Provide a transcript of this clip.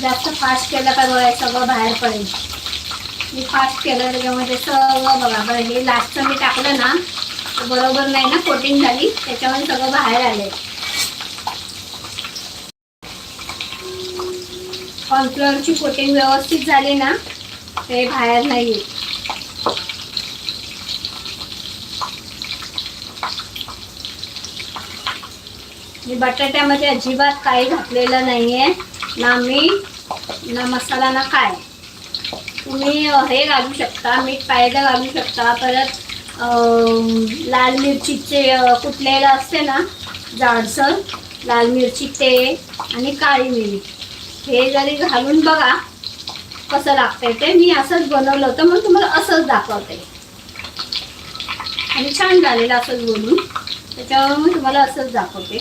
जास्त फास्ट केलं का बघा सगळं बाहेर पडेल. मी फास्ट केलं त्याच्यामध्ये सगळं बघा. बरं हे लास्टचं मी टाकलं ना तर बरोबर नाही ना कोटिंग झाली, त्याच्यामुळे सगळं बाहेर आलंय. कॉर्नफ्लॉवरची कोटिंग व्यवस्थित झाली ना ते बाहेर नाही येत. मी बटाट्यामध्ये अजिबात काही घातलेलं नाहीये, ना मीठ ना मसाला ना काय. तुम्ही हे घालू शकता, मीठ पाहिजे घालू शकता. परत लाल मिरचीचे कुटलेलं असते ना जाडसर लाल मिरची ते आणि काळी मिरी हे जरी घालून बघा कसं लागतंय ते. मी असंच बनवलं होतं म्हणून तुम्हाला असंच दाखवते आणि छान झालेलं असंच बोलून त्याच्यामुळे मी तुम्हाला असंच दाखवते.